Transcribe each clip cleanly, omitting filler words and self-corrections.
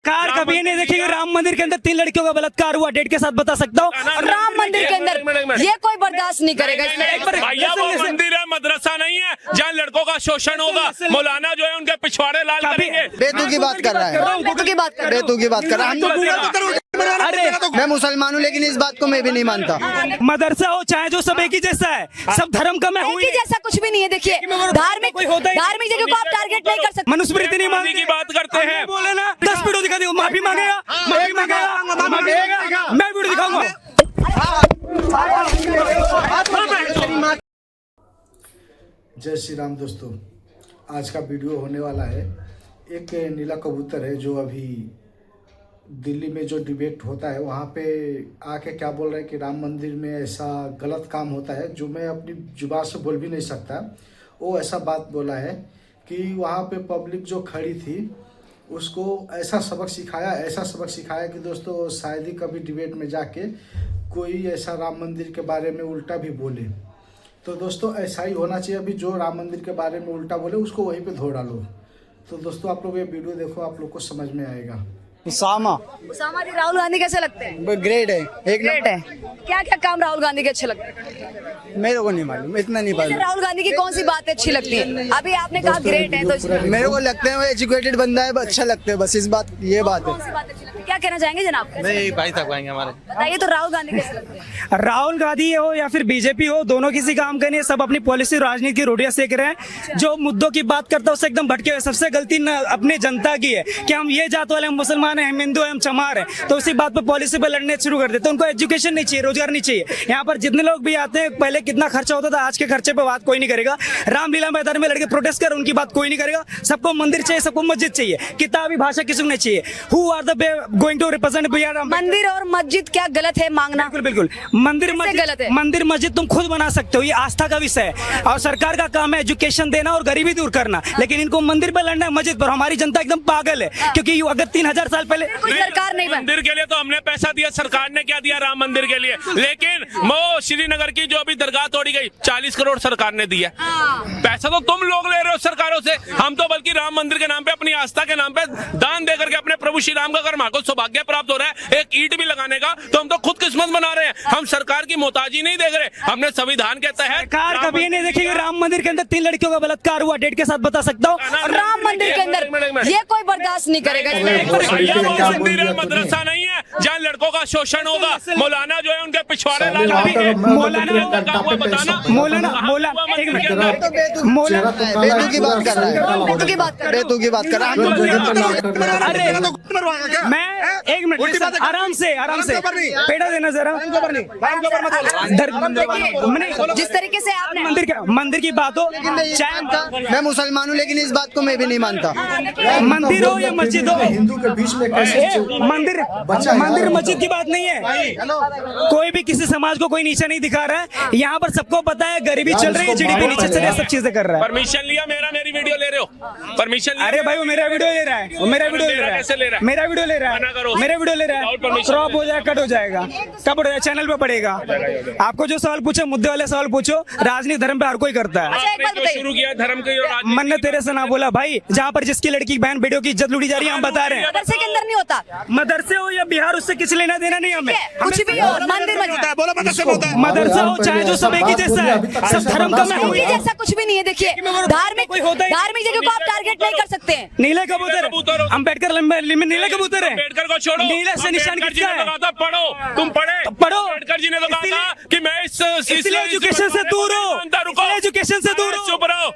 सरकार कभी नहीं देखेगी। राम मंदिर के अंदर 3 लड़कियों का बलात्कार हुआ, डेट के साथ बता सकता हूँ। राम मंदिर के अंदर ये कोई बर्दाश्त नहीं करेगा। भैया वो मंदिर है, मदरसा नहीं है जहाँ लड़कों का शोषण होगा। मौलाना जो है उनके पिछवाड़े लाल करेंगे। बेतू की बात कर रहा है, बेतू की बात कर बेतू की बात कर रहा है। अरे मैं मुसलमान हूँ लेकिन इस बात को मैं भी नहीं मानता। मदरसा हो चाहे जो, सब एक ही जैसा है, सब धर्म का मैं एक ही जैसा कुछ भी नहीं है। देखिए धार्मिक जगह को आप टारगेट नहीं कर सकते। मनुस्मृति नहीं माफी की बात करते हैं। बोले ना 10 वीडियो दिखा दो, माफी मांगेगा, माफी मांगेगा, मैं वीडियो दिखाऊंगा। जय श्री राम दोस्तों, आज का वीडियो होने वाला है। एक नीला कबूतर है जो अभी दिल्ली में जो डिबेट होता है वहाँ पे आके क्या बोल रहे हैं कि राम मंदिर में ऐसा गलत काम होता है जो मैं अपनी जुबान से बोल भी नहीं सकता। वो ऐसा बात बोला है कि वहाँ पे पब्लिक जो खड़ी थी उसको ऐसा सबक सिखाया कि दोस्तों शायद ही कभी डिबेट में जाके कोई ऐसा राम मंदिर के बारे में उल्टा भी बोले। तो दोस्तों ऐसा ही होना चाहिए, अभी जो राम मंदिर के बारे में उल्टा बोले उसको वहीं पे धो डालो। तो दोस्तों आप लोग ये वीडियो देखो, आप लोग को समझ में आएगा। उसामा जी राहुल गांधी कैसे लगते हैं? ग्रेट है, एक ग्रेट है। क्या क्या काम राहुल गांधी के अच्छे लगते हैं? मेरे को नहीं मालूम, इतना नहीं मालूम। राहुल गांधी की कौन सी बातें अच्छी लगती है? अभी आपने कहा ग्रेट है, तो मेरे को लगता है वो एजुकेटेड बंदा है, अच्छा लगता है, बस इस बात ये बात है। कौन सी बात अच्छी लगती है? क्या कहना चाहेंगे जनाब? नहीं भाई तक आएंगे हमारे। बताइए तो राहुल गांधी कैसे लगते हैं? राहुल गांधी हो या फिर बीजेपी हो, दोनों किसी काम का नहीं है। सब अपनी पॉलिसी राजनीति की रोटियां सेक रहे हैं। जो मुद्दों की बात करता है उससे एकदम भटके हुए। सबसे गलती अपनी जनता की है कि हम ये जात वाले, हम मुसलमान हैं, हम हिंदू हैं, हम चमार हैं, तो उसी बात पर पॉलिसी पर लड़ने शुरू कर देते हैं। उनको एजुकेशन नहीं चाहिए, रोजगार नहीं चाहिए। यहाँ पर जितने लोग भी आते हैं, पहले कितना खर्चा होता था, आज के खर्चे पे बात कोई नहीं करेगा। रामलीला मैदान में लड़के प्रोटेस्ट कर, उनकी बात कोई नहीं करेगा। सबको मंदिर चाहिए, सबको मस्जिद चाहिए, किताबी भाषा किसी को नहीं चाहिए। Who are the going to represent मंदिर और मस्जिद क्या गलत है मांगना? बिल्कुल मंदिर मस्जिद गलत है। मंदिर मस्जिद तुम खुद बना सकते हो, ये आस्था का विषय है और सरकार का काम है एजुकेशन देना और गरीबी दूर करना। लेकिन इनको मंदिर पर लड़ना है, मस्जिद पर। हमारी जनता एकदम पागल है, क्योंकि अगर 3000 साल पहले सरकार नहीं मंदिर के लिए तो हमने पैसा दिया, सरकार ने क्या दिया राम मंदिर के लिए? लेकिन वो श्रीनगर की जो अभी दरगाह तोड़ी गई, 40 करोड़ सरकार ने दिया। पैसा तो तुम लोग ले रहे हो सरकारों से, हम तो बल्कि राम मंदिर के नाम पे, अपनी आस्था के नाम पे दान दे करके अपने प्रभु श्री राम का अगर मां को सौभाग्य प्राप्त हो रहा है एक ईंट भी लगाने का, तो हम तो खुद किस्मत बना रहे हैं। हम सरकार की मोहताजी नहीं देख रहे। हमने संविधान के तहत सरकार कभी नहीं देखेगी। राम मंदिर के अंदर 3 लड़कियों का बलात्कार हुआ, डेट के साथ बता सकता हूँ। राम मंदिर के अंदर ये कोई बर्दाश्त नहीं करेगा। भैया वो मंदिर है, मदरसा नहीं है जहाँ लड़कों का शोषण होगा। मौलाना जो है उनके पिछवाड़े लाल बेतू की बात कर रहा है, बेतू की बात कर रहा है। अरे मैं एक मिनट आराम से पेड़ा देना जरा। जिस तरीके से आपने मंदिर की बात हो, मैं मुसलमान हूँ लेकिन इस बात को मैं भी नहीं मानता। मंदिर हो या मस्जिद हो, हिंदू के बीच में कैसे मंदिर मस्जिद की बात नहीं है। कोई भी किसी समाज को कोई नीचे नहीं दिखा रहा है। यहाँ पर सबको पता है गरीबी चल रही है, जीडीपी नीचे चल रही है, सब चीजें कर रहा है। परमिशन लिया मेरी वीडियो ले रहे हो? परमिशन? अरे भाई वो मेरा वीडियो ले रहा है, वो मेरा वीडियो ले रहा है, कैसे ले रहा है? मेरा वीडियो ले रहा है, मेरा वीडियो ले रहा है। क्रॉप हो जाएगा, कट हो जाएगा, कब चैनल पे पड़ेगा। आपको जो सवाल पूछो, मुद्दे वाले सवाल पूछो। राजनीति धर्म पे हर कोई करता है। शुरू किया धर्म के, मन ने तेरे से ना बोला भाई। जहाँ पर जिसकी लड़की बहन बेटियों की इज्जत लूटी जा रही है, हम बता रहे हैं। मदरसे के अंदर नहीं होता, मदरसे हो या बिहार, उससे किसी लेना देना नहीं हमें। कुछ भी हो, मंदिर मदरसा हो चाहे जो, सब एक ही जैसा है, सब धर्म का मैं ही जैसा कुछ भी नहीं है। देखिए धार्मिक जगह को आप टारगेट नहीं कर सकते हैं। नीले कबूतर, अम्बेडकर नीले कबूतर है। अम्बेडकर को छोड़ो, नीले से निशान किसका है? पढ़ो, तुम पढ़ो। अम्बेडकर जी ने तो कहा कि मैं इसलिए एजुकेशन से दूर हो, एजुकेशन से दूर हो। चुप रहो।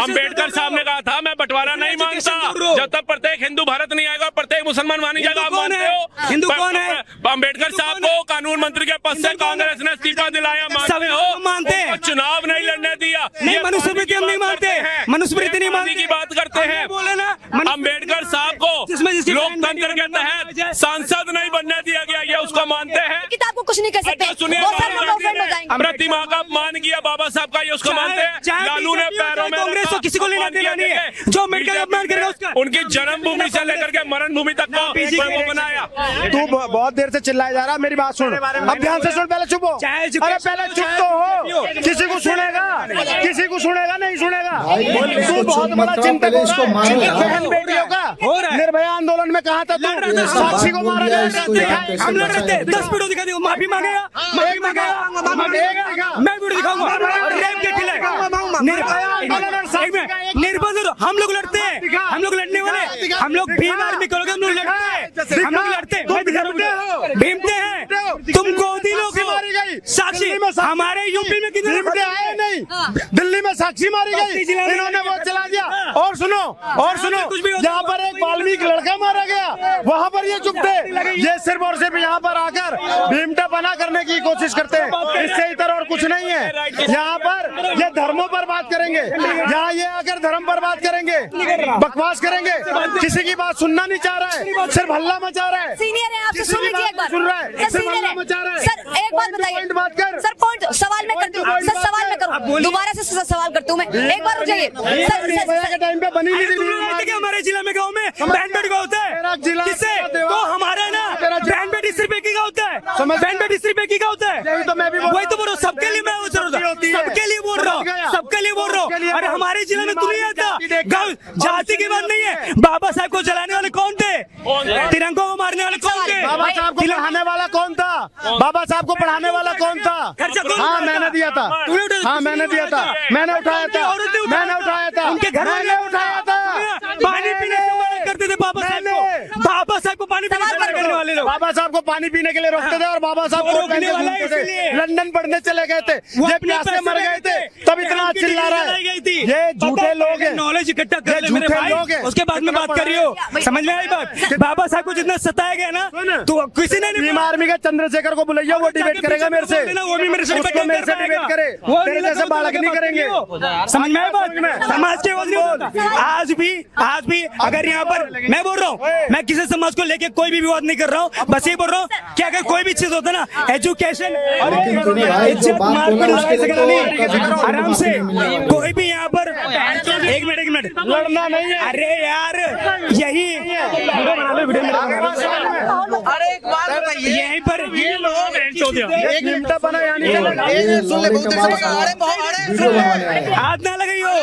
अम्बेडकर साहब ने कहा था मैं बंटवारा नहीं मांगता। जब तक प्रत्येक हिंदू भारत नहीं आएगा, प्रत्येक मुसलमान मानी जाएगा। आप मानते हो? हिंदू कौन है? अम्बेडकर साहब को कानून मंत्री के पद से कांग्रेस ने इस्तीफा दिलाया, मानते हो? मानते हैं। चुनाव नहीं लड़ने दिया। नहीं, मनुस्मृति हम नहीं मानते, मनुस्मृति नहीं मानते की बात करते हैं। बोले ना अम्बेडकर साहब को लोकतंत्र के तहत सांसद नहीं बनने दिया गया, ये उसको मानते हैं। किताब को कुछ नहीं कर सकते। प्रतिमा का अपमान किया बाबा साहब का, ये उसको मानते हैं। लालू ने पैरों में कांग्रेस को किसी को लेना देना नहीं है। जो अम्बेडकर अपमान करेगा उसका, उनकी जन्मभूमि से लेकर के मरण भूमि तक को वो बनाया। तू बहुत देर से चिल्लाए जा रहा, मेरी बात सुन। अब ध्यान से सुन, पहले चुप हो। अरे पहले चुप तो हो। किसी को सुनेगा नहीं सुनेगा। तू बहुत बड़ा चिंतक बहन बेटियों का निर्भया आंदोलन में कहा था तू? साक्षी को मारा गया, हम लड़ रहे थे, 10 वीडियो दिखा दिया, माफी मांगेगा, माफी मांगेगा, मैं वीडियो दिखाऊंगा और रेप के खिलाफ निर्भय हम लोग लड़ते हैं, हम लोग लड़ने वाले, हम लोग भीम आर्मी करोगे, हम लोग लड़ते हैं, हम लोग लड़ते हैं, भीमते हैं, तुम गोदी लोग हो, साक्षी हमारे यूपी में कितने आए नहीं, दिल्ली में साक्षी मारी गई, इन्होंने वो चला दिया। और सुनो जहाँ पर एक वाल्मीकि लड़का मारा गया वहाँ पर ये चुप थे, ये सिर्फ और सिर्फ यहाँ पर आकर भीमटा बना करने की कोशिश करते हैं, इससे इतर और कुछ नहीं है। यहाँ पर ये धर्मों पर बात करेंगे, यहाँ ये आकर धर्म पर बात करेंगे, बकवास करेंगे, किसी की बात सुनना नहीं चाह रहा है, सिर्फ हल्ला मचा रहा है। सीनियर है, आपसे सुन लीजिए एक बार। सुन रहा है, सर सिर्फ सीनियर हल्ला है। मचा रहा है। सर एक बात बताइए, बात कर सर पॉइंट सवाल मैं करती हूँ, सर सवाल मैं करूँ, दोबारा से सवाल करती हूँ मैं, एक बार रुक जाइए निर्भया के टाइम पे बनी नहीं थी। हमारे जिला में गाँव में बैंड बेट का होता है, किससे तो हमारा ना बैंड बेट इस रुपए का होता है, बैंड बेट इस रुपए का होता है, वही तो बोल रहा हूँ, सबके लिए मैं सबके लिए बोल रहा हूँ, सबके लिए बोल रहा हूँ। अरे हमारे जिले में तुम्हें आता गाँव जाति की बात नहीं है, बाबा साहब को जलाने वाले कौन थे, तिरंगों को मारने वाले कौन थे, बाबा साहब को पढ़ाने वाला कौन था, बाबा साहब को पढ़ाने वाला कौन था? हाँ मैंने दिया था, हाँ मैंने दिया था, मैंने उठाया था, मैंने उठाया था, उनके घर मैंने उठाया था, पानी पीने से मना करते थे बाबा साहब को, बाबा साहब को पानी पीने से मना करने वाले लोग, बाबा साहब को पानी पीने के लिए रोकते थे और बाबा साहब को रोकने वाला है इसलिए। लंदन पढ़ने चले गए थे, ये प्यासे मर गए थे, तब इतना चिल्ला रहा है। ये झूठे लोग हैं, नॉलेज इकट्ठा कर ले मेरे झूठे भाई, लोग हैं। उसके बाद में बात कर रही हो, समझ में आई बात? बाबा साहब को जितना सताया गया ना, तो किसी ने भीम आर्मी का चंद्रशेखर को बुलाइए, वो डिबेट करेगा मेरे से, वो भी मेरे से डिबेट करे, तेरे जैसे बालक नहीं करेंगे। समझ में आया बात? समाज के आवाज नहीं होता। आज भी अगर यहाँ पर मैं बोल रहा हूँ, मैं किसी समाज को लेके कोई भी विवाद नहीं कर रहा हूँ, बस ये बोल रहा हूँ कि अगर कोई भी चीज होता ना, एजुकेशन इज्जत मारपीट लड़ाई झगड़ा नहीं, आराम से कोई भी यहाँ पर एक मिनट लड़ना नहीं है। अरे यार यही यहीं पर ये लोग एक घंटा बना यानी सुन ले, बहुत देर से पकड़ अरे हाथ ना लगाइयो।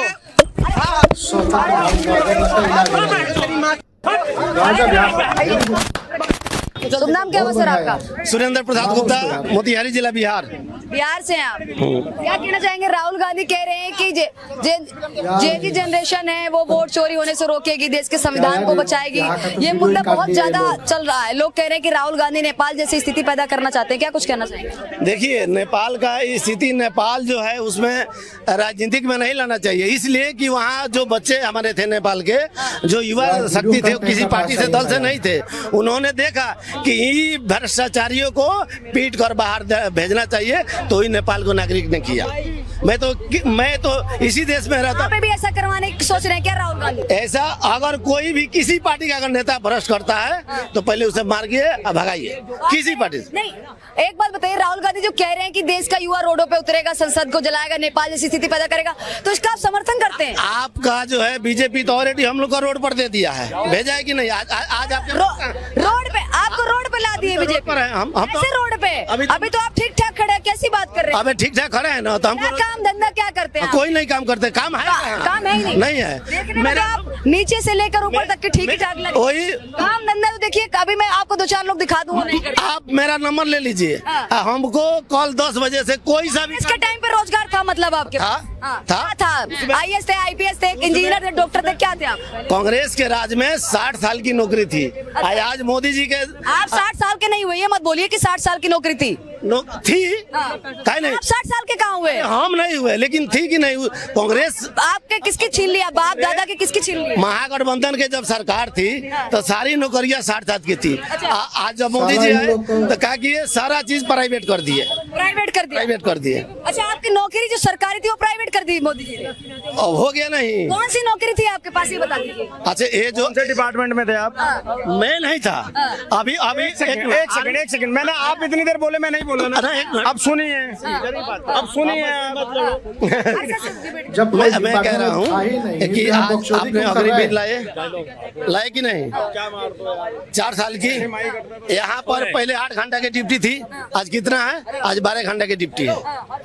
शुभ नाम क्या हुआ सर आपका? सुरेंद्र प्रसाद गुप्ता, मोतिहारी जिला, बिहार। बिहार से हैं आप, क्या कहना चाहेंगे? राहुल गांधी कह रहे हैं कि जे जनरेशन है वो वोट चोरी होने से रोकेगी, देश के संविधान को बचाएगी, ये मुद्दा बहुत ज्यादा चल रहा है। लोग कह रहे हैं कि राहुल गांधी नेपाल जैसी स्थिति पैदा करना चाहते हैं, क्या कुछ कहना चाहेंगे? देखिए, नेपाल का स्थिति, नेपाल जो है उसमें राजनीतिक में नहीं लाना चाहिए, इसलिए कि वहाँ जो बच्चे हमारे थे नेपाल के, जो युवा शक्ति थे, किसी पार्टी से दल से नहीं थे, उन्होंने देखा कि भ्रष्टाचारियों को पीट कर बाहर भेजना चाहिए, तो ही नेपाल को नागरिक ने किया। मैं तो इसी देश में रहता। आप भी ऐसा करवाने की सोच रहे हैं क्या राहुल गांधी? ऐसा अगर कोई भी किसी पार्टी का अगर नेता भ्रष्ट करता है तो पहले उसे मारिए और भगाइए, किसी पार्टी से नहीं। एक बात बताइए, राहुल गांधी जो कह रहे हैं कि देश का युवा रोडों पे उतरेगा, संसद को जलाएगा, नेपाल जैसी स्थिति पैदा करेगा, तो इसका आप समर्थन करते हैं? आपका जो है बीजेपी तो ऑलरेडी हम लोग का रोड पर दे दिया है, भेजा है कि नहीं? आज आप रोड पे, आपको रोड पे ला दिए बीजेपी? हम कैसे रोड पे? अभी तो आप ठीक ठाक खड़े हैं, कैसी बात कर रहे हैं? अबे ठीक ठाक खड़े हैं ना, तो हमको काम धंधा क्या करते हैं? कोई नहीं काम करते, काम है, काम है ही नहीं है। मेरा आप नीचे से लेकर ऊपर तक के ठीक ही ठाक लगे, वही काम धंधा तो देखिए, अभी मैं आपको 2-4 लोग दिखा दूंगा। आप मेरा नंबर ले लीजिए, हमको कल 10 बजे से कोई सा भी इसके टाइम पे रोजगार था, मतलब आपके था IAS थे, IPS थे, इंजीनियर थे, डॉक्टर थे, क्या थे आप? कांग्रेस के राज में 60 साल की नौकरी थी। आज मोदी जी के आप 60 साल के नहीं हुए, ये मत बोलिए कि 60 साल की नौकरी थी। काहे नहीं? आप 60 साल के कहाँ हुए? हम नहीं हुए, लेकिन थी कि नहीं? कांग्रेस आपके किसकी छीन लिया? बाप दादा के किसकी छीन लिया? महागठबंधन के जब सरकार थी तो सारी नौकरियां 60 साल की थी। आज जब मोदी जी आए तो कहा कि ये सारा चीज प्राइवेट कर दिए, प्राइवेट कर दिए। अच्छा, आपकी नौकरी जो सरकारी थी वो प्राइवेट कर दी मोदी जी ने? अब हो गया नहीं। कौन सी नौकरी थी आपके पास, ये बता दीजिए। अच्छा, ये जो डिपार्टमेंट में थे आप? मैं नहीं था। अभी एक सेकंड, मैंने आप इतनी देर बोले, मैं नहीं बोला ना। अब सुनिए, जब मैं कह रहा हूँ कि आज आपने अग्रिम लाए कि नहीं? 4 साल की। यहाँ पर पहले 8 घंटा की ड्यूटी थी, आज कितना है? आज 12 घंटे की ड्यूटी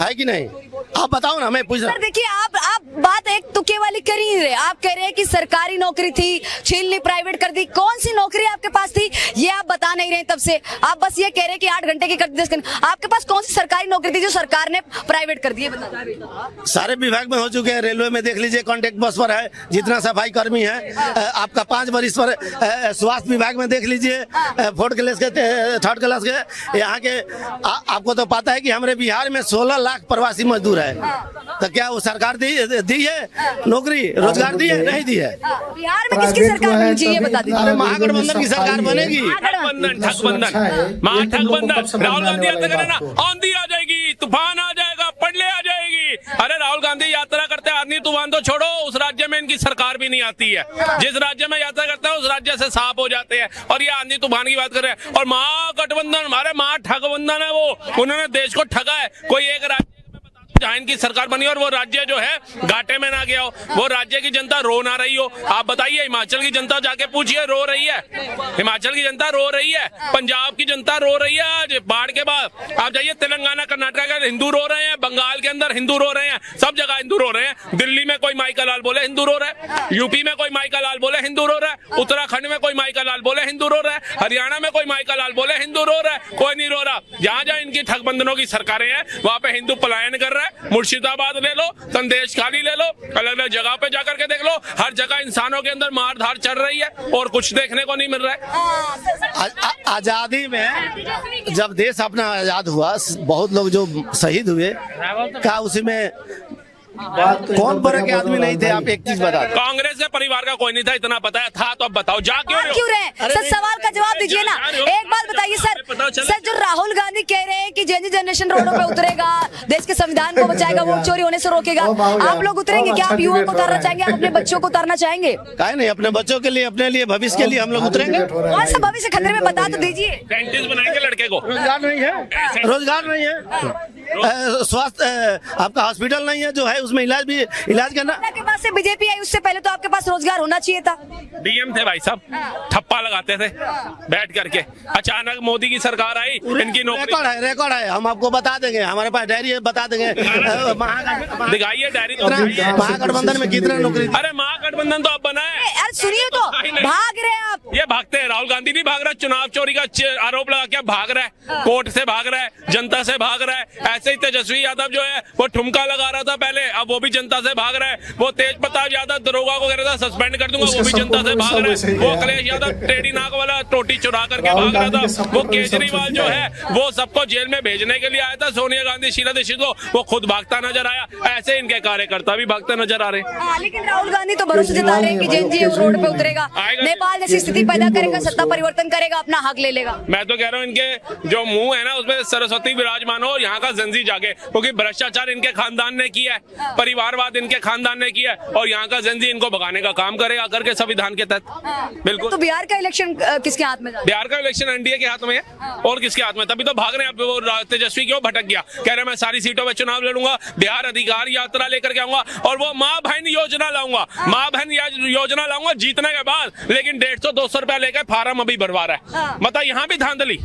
है कि नहीं? आप बताओ ना, मैं पूछ रहा सर देखिए, आप बात एक तुक्के वाली कर ही नहीं रहे। आप कह रहे हैं कि सरकारी नौकरी थी, छीन ली, प्राइवेट कर दी। कौन सी नौकरी आपके पास थी ये आप बता नहीं रहे तब से। आप बस ये कह रहे हैं कि 8 घंटे की कर दी, 10 घंटे। आपके पास कौन सी सरकारी नौकरी थी जो सरकार ने प्राइवेट कर दी है, बता। सारे विभाग में हो चुके हैं। रेलवे में देख लीजिए, कॉन्ट्रैक्ट बस पर है जितना सफाई कर्मी है। आपका 5 वरिष्ठ पर स्वास्थ्य विभाग में देख लीजिए, 4th क्लास के, 3rd क्लास के। यहाँ के आपको तो पता है कि हमारे बिहार में 16 लाख प्रवासी मजदूर है। तो क्या वो सरकार दी है नौकरी, रोजगार दी है? नहीं दी है। बिहार में किसकी सरकार बननी चाहिए बता दीजिए। अरे महागठबंधन की सरकार बनेगी। ठगबंधन, राहुल गांधी यात्रा करे ना, आंधी आ जाएगी, तूफान आ जाएगा, पडले आ जाएगी। अरे राहुल गांधी यात्रा करते आंधी तूफान तो छोड़ो, उस राज्य में इनकी सरकार भी नहीं आती है। जिस राज्य में यात्रा करते हैं उस राज्य से साफ हो जाते हैं। और ये आंधी तूफान की बात कर रहे हैं। और महागठबंधन, हमारे महाठगबंधन है वो, उन्होंने देश को ठगा है। कोई एक राज्य जहाँ इनकी सरकार बनी और वो राज्य जो है घाटे में ना गया हो, वो राज्य की जनता रो ना रही हो। आप बताइए, हिमाचल की जनता जाके पूछिए, रो रही है। हिमाचल की जनता रो रही है, पंजाब की जनता रो रही है। आज बाढ़ के बाद आप जाइए तेलंगाना, कर्नाटक के हिंदू रो रहे हैं, बंगाल के अंदर हिंदू रो रहे हैं, सब जगह हिंदू रो रहे हैं। दिल्ली में कोई माई का लाल बोले हिंदू रो रहा है, यूपी में कोई माई का लाल बोले हिंदू रो रहा है, उत्तराखंड में कोई माई का लाल बोले हिंदू रो रहा है, हरियाणा में कोई माई का लाल बोले हिंदू रो रहा है। कोई नहीं रो रहा। जहाँ जहाँ इनकी ठगबंधनों की सरकारें हैं वहां पे हिंदू पलायन कर रहा है। मुर्शिदाबाद ले लो, संदेश खाली ले लो, अलग अलग जगह पे जाकर के देख लो, हर जगह इंसानों के अंदर मार धार चल रही है और कुछ देखने को नहीं मिल रहा है। आजादी में जब देश अपना आजाद हुआ, बहुत लोग जो शहीद हुए, क्या उसी में कौन बड़े के आदमी नहीं थे? आप एक चीज बता दो। कांग्रेस के परिवार का कोई नहीं था, इतना पता है। था तो अब बताओ, जा क्यों रहे? सर सवाल का जवाब दीजिए ना। एक बात बताइए सर, जो राहुल गांधी कह रहे हैं कि जेन जनरेशन रोडों पे उतरेगा, देश के संविधान को बचाएगा, वोट चोरी होने से रोकेगा, आप लोग उतरेंगे क्या? आप युवाओं को उतारना चाहेंगे? आप अपने बच्चों को उतारना चाहेंगे? काहे नहीं, अपने बच्चों के लिए, अपने लिए, भविष्य के लिए हम लोग उतरेंगे। कौन सा भविष्य खतरे में बता तो दीजिए। डेंटिस्ट बनाएंगे लड़के को, रोजगार नहीं है, रोजगार नहीं है, स्वास्थ्य आपका हॉस्पिटल नहीं है जो है उसमें इलाज करना। के पास से बीजेपी आई, उससे पहले तो आपके पास रोजगार होना चाहिए था। डीएम थे भाई साहब, ठप्पा लगाते थे बैठ करके। अचानक मोदी की सरकार आई, इनकी नौकरी रिकॉर्ड है, हम आपको बता देंगे, हमारे पास डायरी है, बता देंगे। दिखाइए डायरी। महागठबंधन में कितना नौकरी? अरे महागठबंधन तो अब बना है। अरे सुनिए तो, भाग रहे हैं आप। ये भागते हैं, राहुल गांधी भी भाग रहा है, चुनाव चोरी का आरोप लगा के भाग रहा है, कोर्ट से भाग रहा है, जनता से भाग रहा है। ऐसे ही तेजस्वी यादव जो है वो ठुमका लगा रहा था पहले, अब वो भी जनता से भाग रहा है। वो तेज प्रताप यादव दरोगा को कह रहा था सस्पेंड कर दूंगा, वो भी जनता से भाग रहा है। वो अखिलेश यादव टेढ़ी नाक वाला टोटी चुरा करके भाग रहा था। वो केजरीवाल जो है वो सबको जेल में भेजने के लिए आया था, सोनिया गांधी, शीला दीक्षित को, वो खुद भागता नजर आया। ऐसे इनके कार्यकर्ता भी भागते नजर आ रहे हैं। लेकिन राहुल गांधी तो भरोसा जता रहे हैं कि जेएनजी रोड पे उतरेगा, नेपाल जैसी स्थिति पैदा करेगा, सत्ता परिवर्तन करेगा, अपना हक ले लेगा। मैं तो कह रहा हूँ इनके जो मुंह है ना उसमें सरस्वती विराजमान हो, यहाँ का जंजी जागे, क्योंकि भ्रष्टाचार इनके खानदान ने किया है, परिवारवाद इनके खानदान ने किया है, और यहाँ का जंजी इनको भगाने का काम करेगा करके संविधान के तहत। बिल्कुल। तो बिहार का इलेक्शन किसके हाथ में? बिहार का इलेक्शन एनडीए के हाथ में है, और किसके हाथ में? तभी तो भाग रहे हैं। वो तेजस्वी क्यों भटक गया, कह रहे मैं सारी सीटों में चुनाव लड़ूंगा, बिहार अधिकार यात्रा लेकर के आऊंगा और वो माँ बहन योजना लाऊंगा, माँ बहन योजना लाऊंगा जीतने के बाद। लेकिन 150-200 रुपया लेकर फार्म अभी भरवा रहा है। मतलब यहाँ भी धांधली।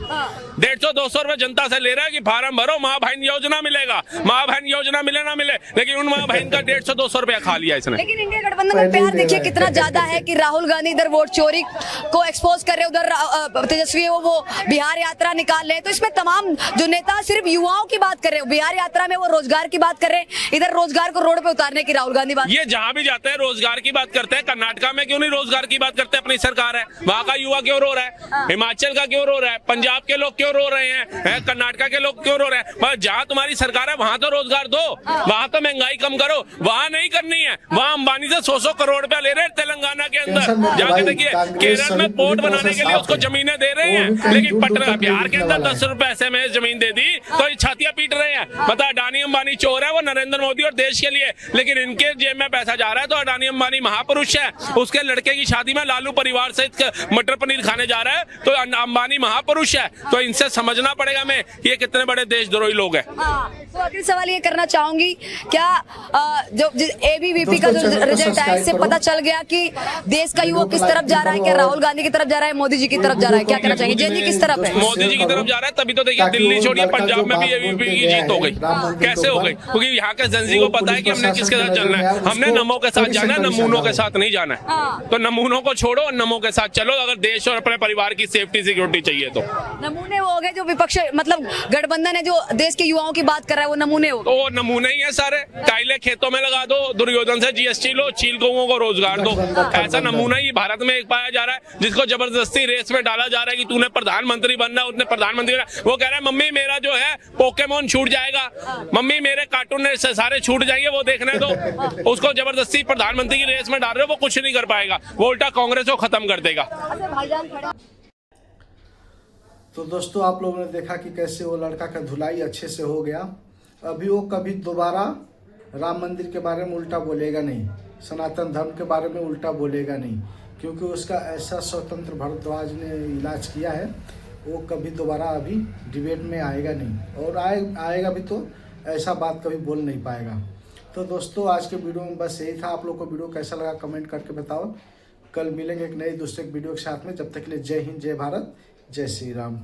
150-200 रुपए जनता से ले रहा है कि फार्म भरो, माँ बहन योजना मिलेगा। माँ बहन योजना मिले ना मिले, लेकिन उन माँ बहन का 150-200 रुपया खा लिया इसने। लेकिन इंडिया गठबंधन में प्यार देखिए कितना ज्यादा है कि राहुल गांधी इधर वोट चोरी को एक्सपोज कर रहे, उधर तेजस्वी वो बिहार यात्रा निकाल रहे हैं। तो इसमें तमाम जो नेता सिर्फ युवाओं की बात कर रहे हैं, बिहार यात्रा में वो रोजगार की बात कर रहे हैं, इधर रोजगार को रोड पे उतारने की राहुल गांधी बात। ये जहाँ भी जाते हैं रोजगार की बात करते हैं। कर्नाटका में क्यों नहीं रोजगार की बात करते? अपनी सरकार है, वहाँ का युवा क्यों रो रहा है? हिमाचल का क्यों रो रहा है? पंजाब के लोग क्यों रो रहे हैं? कर्नाटका के लोग क्यों रो रहे हैं? जहाँ तुम्हारी सरकार है वहाँ तो रोजगार दो, वहाँ तो महंगाई कम करो। वहाँ नहीं करनी है, वहाँ अंबानी से 100 करोड़ रुपया ले रहे हैं तेलंगाना के अंदर। जाके देखिए, केरल में पोर्ट बनाने के लिए उसको जमीनें दे रहे हैं, लेकिन पटना बिहार के अंदर 10 रुपए ऐसे में जमीन दे दी तो ये छातियां पीट रहे हैं। पता अडानी अंबानी चोर है, वो नरेंद्र मोदी और देश के लिए, लेकिन इनके जेब में पैसा जा रहा है। तो अडानी अंबानी महापुरुष है, उसके लड़के की शादी में लालू परिवार सहित मटर पनीर खाने जा रहा है, तो अंबानी महापुरुष है। तो इनसे समझना पड़ेगा हमें ये कितने बड़े देशद्रोही लोग हैं। हाँ, तो आखिरी सवाल ये करना चाहूंगी, क्या जो ABVP का जो रिजल्ट आया इससे पता चल गया कि देश का युवा किस तरफ जा रहा है? क्या राहुल गांधी की तरफ जा रहा है, मोदी जी की तरफ जा रहा है? क्या कहना चाहेंगे? जय जी किस तरफ है? मोदी जी की तरफ जा रहा है, तभी तो देखिए दिल्ली छोड़िए पंजाब में भी ABVP की जीत हो गई। कैसे हो गई? क्योंकि यहाँ के जनजी को पता है कि हमने किसके साथ चलना है। हमने नमो के साथ जाना है, नमूनों के साथ नहीं जाना है। तो नमूनों को छोड़ो और नमो के साथ चलो, अगर देश और अपने परिवार की सेफ्टी सिक्योरिटी चाहिए तो। नमूने वो हो गए जो विपक्ष, मतलब गठबंधन है जो देश के युवाओं की बात कर रहा है, वो नमूने हो गए। तो नमूने ही है सारे। टाइलें खेतों में लगा दो, दुर्योधन से GST लो, चील गौओं को रोजगार दो। ऐसा नमूना ही भारत में एक पाया जा रहा है, जिसको जबरदस्ती रेस में डाला जा रहा है कि तूने प्रधानमंत्री बनना, उसने प्रधानमंत्री बनना। वो कह रहा है मम्मी मेरा जो है पोकेमोन छूट जाएगा, मम्मी मेरे कार्टून सारे छूट जाएंगे, वो देखने दो। उसको जबरदस्ती प्रधानमंत्री की रेस में डाल रहे हो, वो कुछ नहीं कर पाएगा, वो उल्टा कांग्रेस को खत्म कर देगा। तो दोस्तों आप लोगों ने देखा कि कैसे वो लड़का का धुलाई अच्छे से हो गया। अभी वो कभी दोबारा राम मंदिर के बारे में उल्टा बोलेगा नहीं, सनातन धर्म के बारे में उल्टा बोलेगा नहीं, क्योंकि उसका ऐसा स्वतंत्र भारद्वाज ने इलाज किया है, वो कभी दोबारा अभी डिबेट में आएगा नहीं, और आएगा भी तो ऐसा बात कभी बोल नहीं पाएगा। तो दोस्तों आज के वीडियो में बस यही था। आप लोग को वीडियो कैसा लगा कमेंट करके बताओ। कल मिलेंगे एक नई दूसरे वीडियो के साथ में। जब तक के लिए जय हिंद, जय भारत, जय श्री राम।